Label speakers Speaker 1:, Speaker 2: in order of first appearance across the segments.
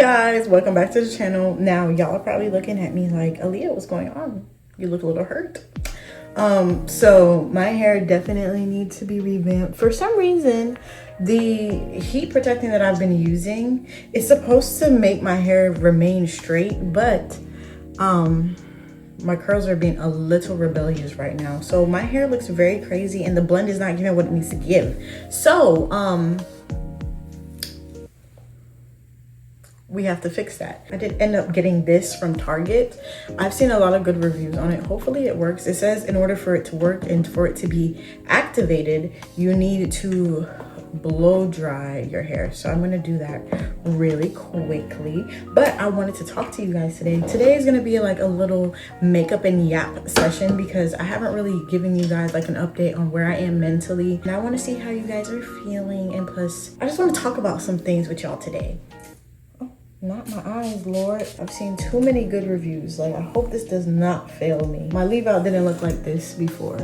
Speaker 1: guys, welcome back to the channel. Now y'all are probably looking at me like, Aaliyah, what's going on? You look a little hurt. So my hair definitely needs to be revamped. For some reason, the heat protecting that I've been using is supposed to make my hair remain straight, but my curls are being a little rebellious right now. So my hair looks very crazy and the blend is not giving what it needs to give. So we have to fix that. I did end up getting this from Target. I've seen a lot of good reviews on it. Hopefully it works. It says in order for it to work and for it to be activated, you need to blow dry your hair. So I'm gonna do that really quickly. But I wanted to talk to you guys today. Today is gonna be like a little makeup and yap session because I haven't really given you guys like an update on where I am mentally. And I wanna see how you guys are feeling. And plus, I just wanna talk about some things with y'all today. Not my eyes, Lord. I've seen too many good reviews. Like, I hope this does not fail me. My leave out didn't look like this before.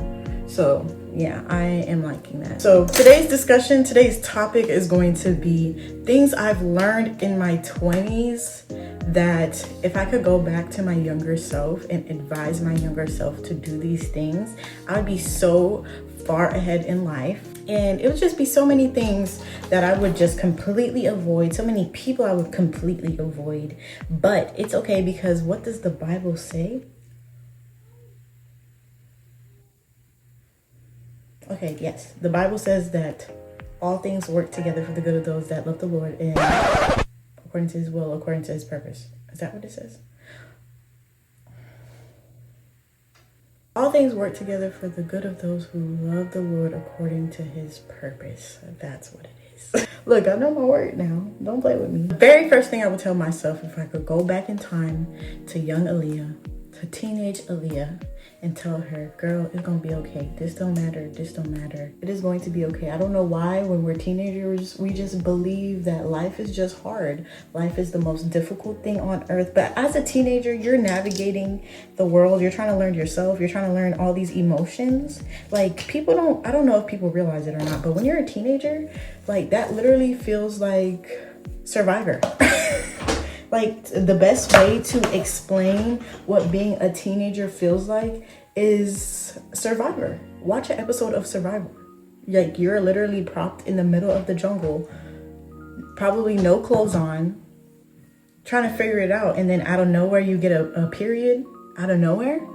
Speaker 1: So yeah, I am liking that. So today's discussion, today's topic is going to be things I've learned in my 20s that if I could go back to my younger self and advise my younger self to do these things, I would be so far ahead in life. And it would just be so many things that I would just completely avoid, so many people I would completely avoid. But it's okay, because what does the Bible say? Okay, yes, the Bible says that all things work together for the good of those that love the Lord and according to his will, according to his purpose. Is that what it says? All things work together for the good of those who love the Lord according to his purpose. That's what it is. Look, I know my word now. Don't play with me. The very first thing I would tell myself if I could go back in time to young Aaliyah, to teenage Aaliyah, and tell her, girl, it's gonna be okay. This don't matter. This don't matter. It is going to be okay. I don't know why when we're teenagers, we just believe that life is just hard. Life is the most difficult thing on earth. But as a teenager, you're navigating the world. You're trying to learn yourself. You're trying to learn all these emotions. Like, people don't, I don't know if people realize it or not, but when you're a teenager, like, that literally feels like Survivor. Like, the best way to explain what being a teenager feels like is Survivor. Watch an episode of Survivor. Like, you're literally propped in the middle of the jungle, probably no clothes on, trying to figure it out. And then out of nowhere, you get a period. Out of nowhere,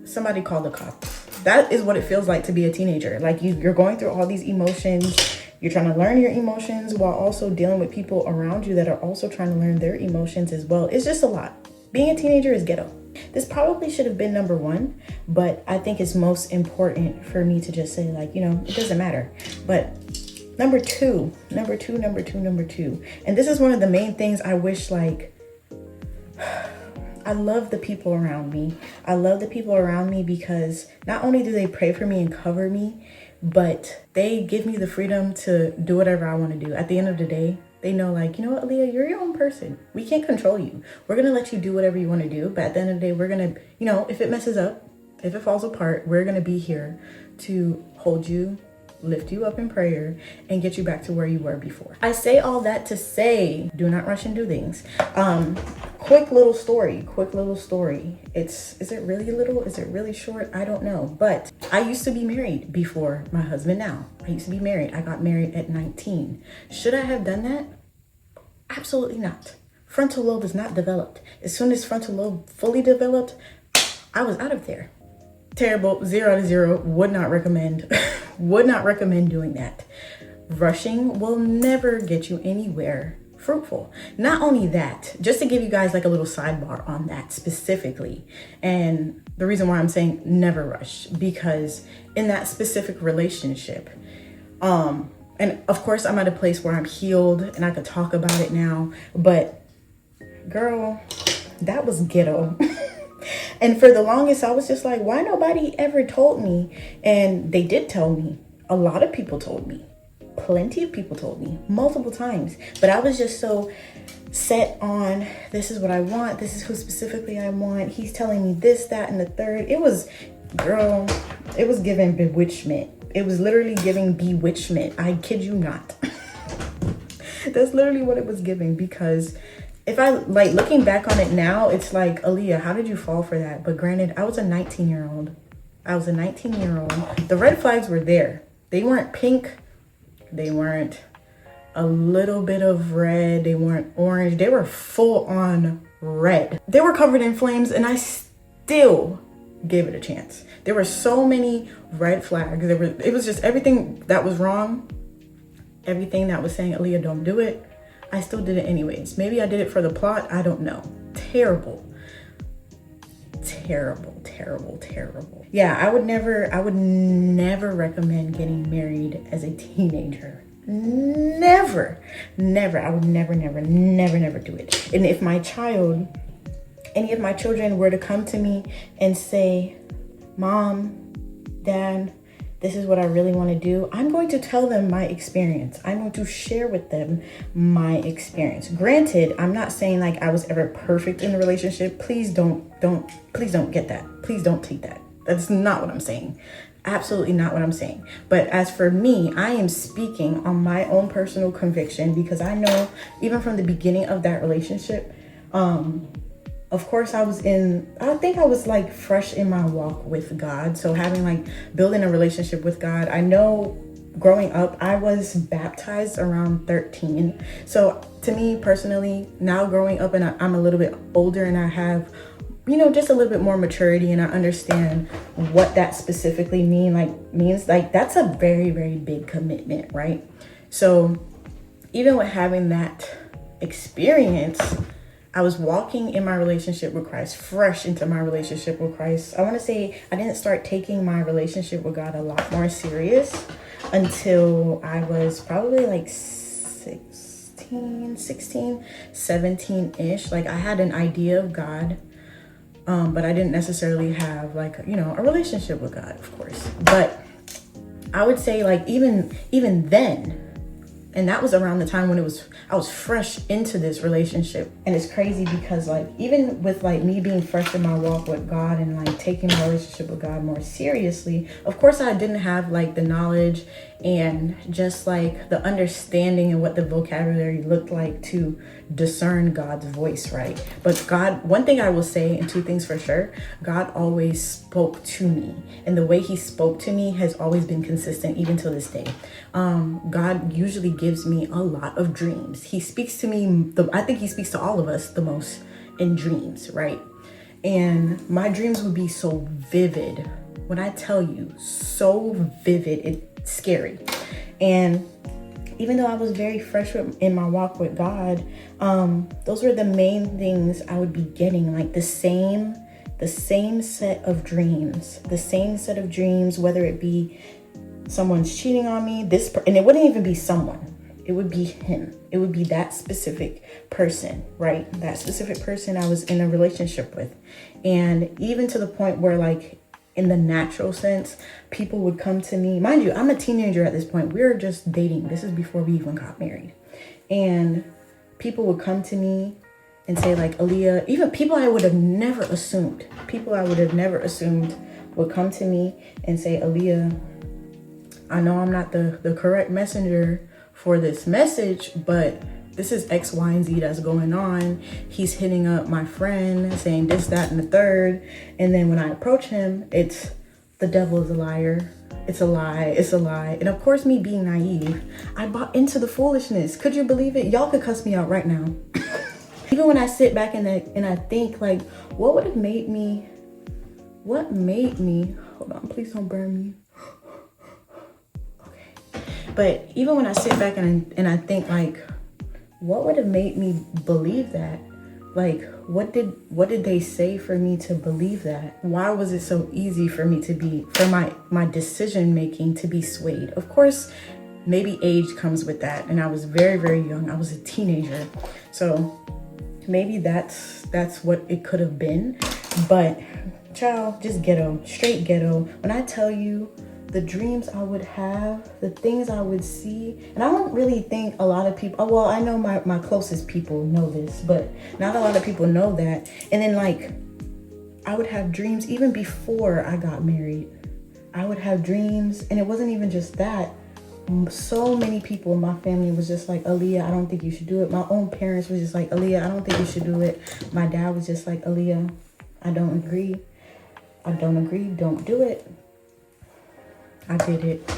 Speaker 1: somebody called the cops. That is what it feels like to be a teenager. Like, you're going through all these emotions. You're trying to learn your emotions while also dealing with people around you that are also trying to learn their emotions as well. It's just a lot. Being a teenager is ghetto. This probably should have been number one, but I think it's most important for me to just say, like, you know, it doesn't matter. But number two. And this is one of the main things I wish, like, I love the people around me. I love the people around me because not only do they pray for me and cover me, but they give me the freedom to do whatever I want to do. At the end of the day, they know, like, you know what, Aaliyah, you're your own person. We can't control you. We're going to let you do whatever you want to do. But at the end of the day, we're going to, you know, if it messes up, if it falls apart, we're going to be here to hold you, lift you up in prayer, and get you back to where you were before. I say all that to say, do not rush and do things. Quick little story. Is it really little? Is it really short? I don't know. But I used to be married before my husband now. I used to be married. I got married at 19. Should I have done that? Absolutely not. Frontal lobe is not developed. As soon as frontal lobe fully developed, I was out of there. Terrible. 0 out of 0. Would not recommend. Would not recommend doing that. Rushing will never get you anywhere fruitful. Not only that, just to give you guys like a little sidebar on that specifically, and the reason why I'm saying never rush, because in that specific relationship, and of course I'm at a place where I'm healed and I could talk about it now, but girl, that was ghetto. And for the longest, I was just like, why nobody ever told me? And they did tell me. A lot of people told me. Plenty of people told me multiple times. But I was just so set on, this is what I want. This is who specifically I want. He's telling me this, that, and the third. It was, girl, it was giving bewitchment. It was literally giving bewitchment. I kid you not. That's literally what it was giving, because if I like looking back on it now, it's like, Aaliyah, how did you fall for that? But granted, I was a 19-year-old. The red flags were there. They weren't pink. They weren't a little bit of red. They weren't orange. They were full on red. They were covered in flames, and I still gave it a chance. There were so many red flags. It was just everything that was wrong. Everything that was saying, Aaliyah, don't do it. I still did it anyways. Maybe I did it for the plot. I don't know. Terrible. Yeah, I would never recommend getting married as a teenager. Never. I would never do it. And if any of my children were to come to me and say, Mom, Dad, this is what I really want to do, I'm going to tell them my experience. I'm going to share with them my experience. Granted, I'm not saying like I was ever perfect in a relationship. Please don't get that. Please don't take that. That's not what I'm saying. Absolutely not what I'm saying. But as for me, I am speaking on my own personal conviction, because I know even from the beginning of that relationship, of course I think I was like fresh in my walk with God. So building a relationship with God, I know growing up, I was baptized around 13. So to me personally, now growing up and I'm a little bit older and I have, just a little bit more maturity, and I understand what that specifically means. That's a very, very big commitment, right? So even with having that experience, I was walking in my relationship with Christ, fresh into my relationship with Christ. I want to say I didn't start taking my relationship with God a lot more serious until I was probably like 16, 17-ish. Like I had an idea of God, but I didn't necessarily have a relationship with God, of course. But I would say even then, and that was around the time when I was fresh into this relationship. And it's crazy because even with me being fresh in my walk with God and taking my relationship with God more seriously, of course I didn't have the knowledge and just the understanding and what the vocabulary looked like to discern God's voice, right? But God, one thing I will say, and two things for sure, God always spoke to me, and the way he spoke to me has always been consistent even till this day. God usually gives me a lot of dreams. He speaks to me, I think he speaks to all of us the most in dreams, right? And my dreams would be so vivid. When I tell you, so vivid, it's scary. And even though I was very fresh in my walk with God, those were the main things I would be getting, the same set of dreams, whether it be someone's cheating on me, and it wouldn't even be someone. It would be him. It would be that specific person, right? That specific person I was in a relationship with. And even to the point where in the natural sense, people would come to me. Mind you, I'm a teenager at this point. We were just dating. This is before we even got married. And people would come to me and say Aaliyah, even people I would have never assumed would come to me and say, Aaliyah, I know I'm not the correct messenger for this message, but this is X, Y, and Z that's going on. He's hitting up my friend saying this, that, and the third. And then when I approach him, it's the devil is a liar. It's a lie. And of course, me being naive, I bought into the foolishness. Could you believe it? Y'all could cuss me out right now. Even when I sit back and I think what made me, hold on, please don't burn me. But even when I sit back and I think what would have made me believe that? What did they say for me to believe that? Why was it so easy for me for my decision making to be swayed? Of course, maybe age comes with that. And I was very, very young. I was a teenager. So maybe that's what it could have been. But child, just ghetto, straight ghetto. When I tell you, the dreams I would have, the things I would see. And I don't really think a lot of people, well, I know my closest people know this, but not a lot of people know that. And then I would have dreams even before I got married. I would have dreams, and it wasn't even just that. So many people in my family was just like, Aaliyah, I don't think you should do it. My own parents was just like, Aaliyah, I don't think you should do it. My dad was just like, Aaliyah, I don't agree. I don't agree. Don't do it. I did it.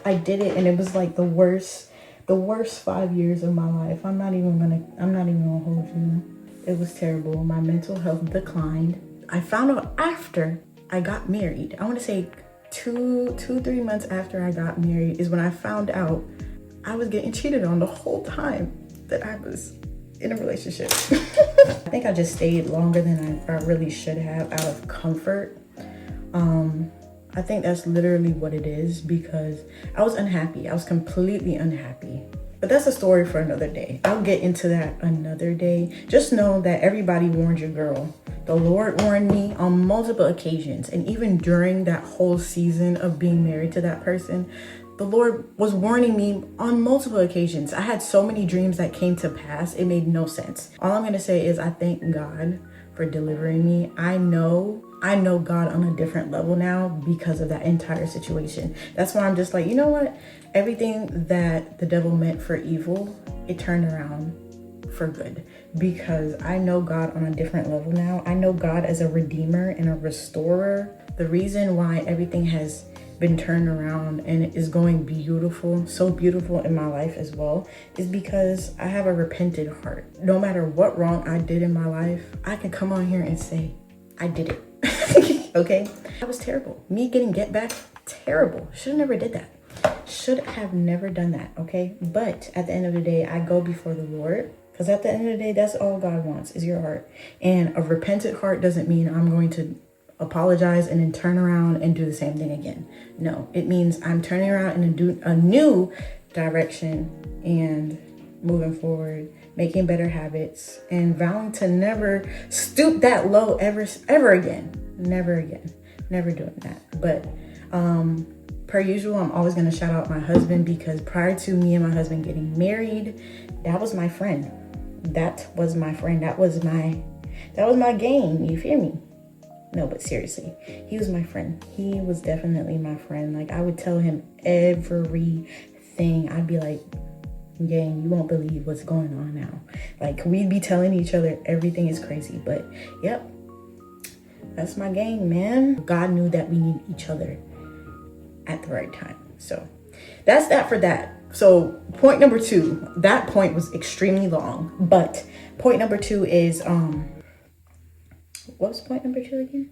Speaker 1: I did it, and it was like the worst 5 years of my life. I'm not even gonna hold you. It was terrible. My mental health declined. I found out after I got married. I want to say 3 months after I got married is when I found out I was getting cheated on the whole time that I was in a relationship. I think I just stayed longer than I really should have out of comfort. I think that's literally what it is, because I was unhappy. I was completely unhappy. But that's a story for another day. I'll get into that another day. Just know that everybody warned your girl. The Lord warned me on multiple occasions. And even during that whole season of being married to that person, the Lord was warning me on multiple occasions. I had so many dreams that came to pass. It made no sense. All I'm going to say is I thank God for delivering me. I know God on a different level now because of that entire situation. That's why I'm just like, you know what? Everything that the devil meant for evil, it turned around for good, because I know God on a different level now. I know God as a redeemer and a restorer. The reason why everything has been turned around and is going beautiful, so beautiful in my life as well, is because I have a repentant heart. No matter what wrong I did in my life, I can come on here and say, I did it. Okay? That was terrible. Me getting get back, terrible. Should have never did that. Should have never done that, okay? But at the end of the day, I go before the Lord, because at the end of the day, that's all God wants is your heart. And a repentant heart doesn't mean I'm going to apologize and then turn around and do the same thing again. No, it means I'm turning around and a new direction and moving forward, making better habits, and vowing to never stoop that low ever again. Never doing that. But per usual, I'm always going to shout out my husband, because prior to me and my husband getting married, that was my friend. That was my friend. That was my game. You feel me? No, but seriously, he was my friend. He was definitely my friend. Like, I would tell him everything. I'd be like, gang, you won't believe what's going on now. Like, we'd be telling each other everything is crazy. But yep, that's my gang, man. God knew that we need each other at the right time. So that's that for that. So point number 2, that point was extremely long, but point number 2 is what was point number 2 again?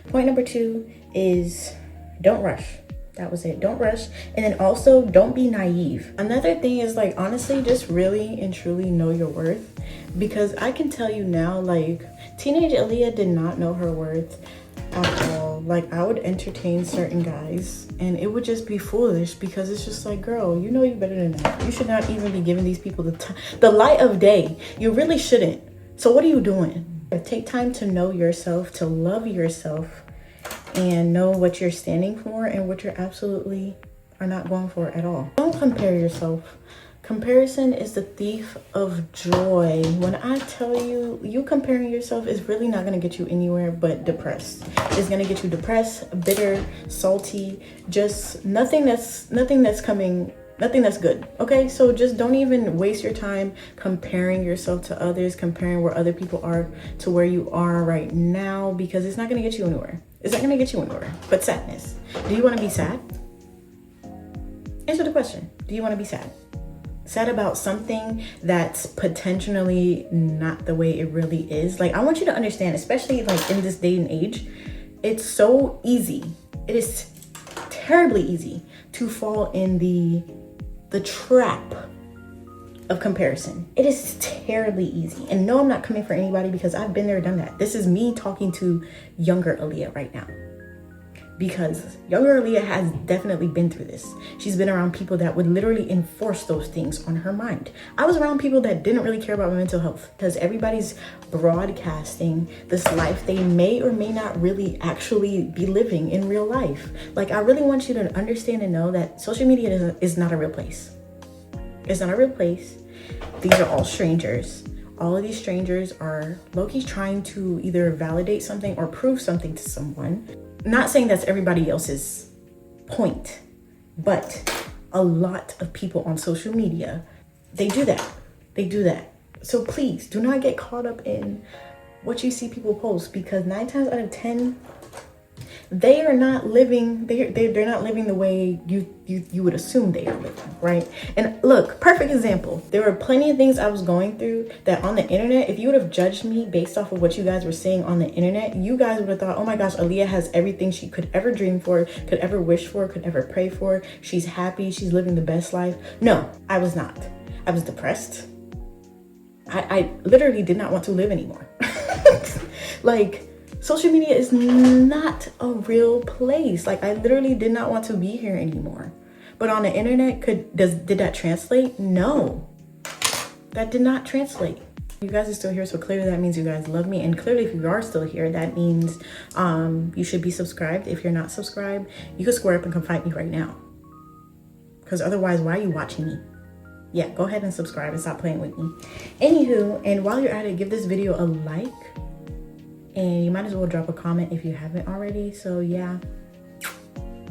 Speaker 1: Point number 2 is don't rush. That was it. Don't rush. And then also don't be naive. Another thing is, like, honestly, just really and truly know your worth, because I can tell you now, like, teenage Aaliyah did not know her worth at all. Like, I would entertain certain guys and it would just be foolish, because it's just like, girl, you know you better than that. You should not even be giving these people the light of day. You really shouldn't. So what are you doing? Take time to know yourself, to love yourself, and know what you're standing for and what you're absolutely are not going for at all. Don't compare yourself. Comparison is the thief of joy. When I tell you, you comparing yourself is really not going to get you anywhere but depressed. It's going to get you depressed, bitter, salty, just nothing that's good. Okay, so just don't even waste your time comparing yourself to others, comparing where other people are to where you are right now, because it's not going to get you anywhere. It's not going to get you anywhere but sadness. Do you want to be sad? Answer the question. Do you want to be sad? Sad about something that's potentially not the way it really is. Like, I want you to understand, especially like in this day and age, it's so easy. It is terribly easy to fall in the trap of comparison. It is terribly easy. And no, I'm not coming for anybody, because I've been there, done that. This is me talking to younger Aaliyah right now, because younger Aaliyah has definitely been through this. She's been around people that would literally enforce those things on her mind. I was around people that didn't really care about my mental health, because everybody's broadcasting this life they may or may not really actually be living in real life. Like, I really want you to understand and know that social media is not a real place. It's not a real place. These are all strangers. All of these strangers are low-key trying to either validate something or prove something to someone. Not saying that's everybody else's point, But a lot of people on social media, they do that. They do that. So please do not get caught up in what you see people post, because 9 times out of 10, they are not living, they're not living the way you would assume they are living, right? And look, perfect example. There were plenty of things I was going through that on the internet, if you would have judged me based off of what you guys were seeing on the internet, you guys would have thought, oh my gosh, Aaliyah has everything she could ever dream for, could ever wish for, could ever pray for. She's happy, she's living the best life. No, I was not. I was depressed. I literally did not want to live anymore. Like, social media is not a real place. Like, I literally did not want to be here anymore. But on the internet, did that translate? No, that did not translate. You guys are still here, so clearly that means you guys love me. And clearly, if you are still here, that means you should be subscribed. If you're not subscribed, you can square up and come fight me right now. Because otherwise, why are you watching me? Yeah, go ahead and subscribe and stop playing with me. Anywho, and while you're at it, give this video a like. And you might as well drop a comment if you haven't already. So yeah,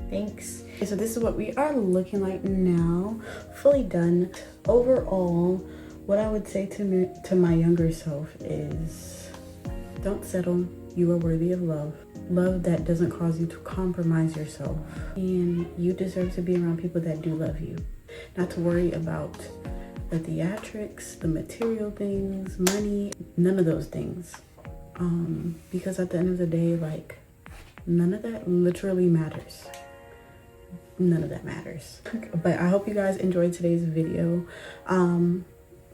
Speaker 1: thanks. Okay, so this is what we are looking like now, fully done. Overall, what I would say to my younger self is, don't settle. You are worthy of love. Love that doesn't cause you to compromise yourself. And you deserve to be around people that do love you. Not to worry about the theatrics, the material things, money, none of those things. Because at the end of the day, like, none of that literally matters. None of that matters. But I hope you guys enjoyed today's video.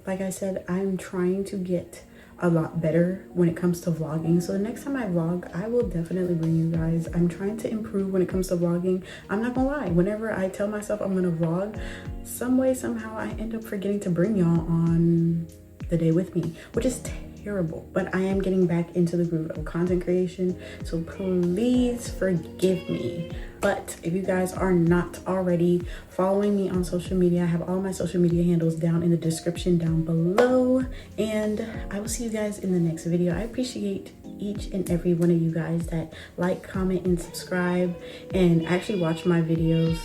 Speaker 1: Like I said, I'm trying to get a lot better when it comes to vlogging. So the next time I vlog, I will definitely bring you guys. I'm trying to improve when it comes to vlogging. I'm not gonna lie, whenever I tell myself I'm gonna vlog, some way, somehow I end up forgetting to bring y'all on the day with me, which is terrible. But I am getting back into the groove of content creation, so please forgive me. But if you guys are not already following me on social media, I have all my social media handles down in the description down below, and I will see you guys in the next video. I appreciate each and every one of you guys that like, comment, and subscribe and actually watch my videos.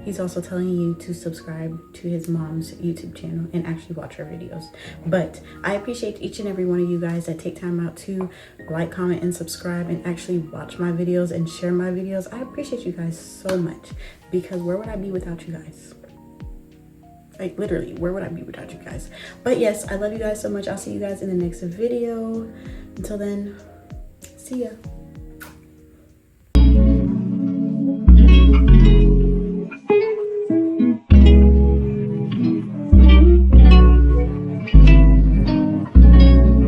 Speaker 1: He's also telling you to subscribe to his mom's YouTube channel and actually watch her videos. But I appreciate each and every one of you guys that take time out to like, comment, and subscribe and actually watch my videos and share my videos. I appreciate you guys so much, because where would I be without you guys? Like, literally, where would I be without you guys? But yes, I love you guys so much. I'll see you guys in the next video. Until then, see ya.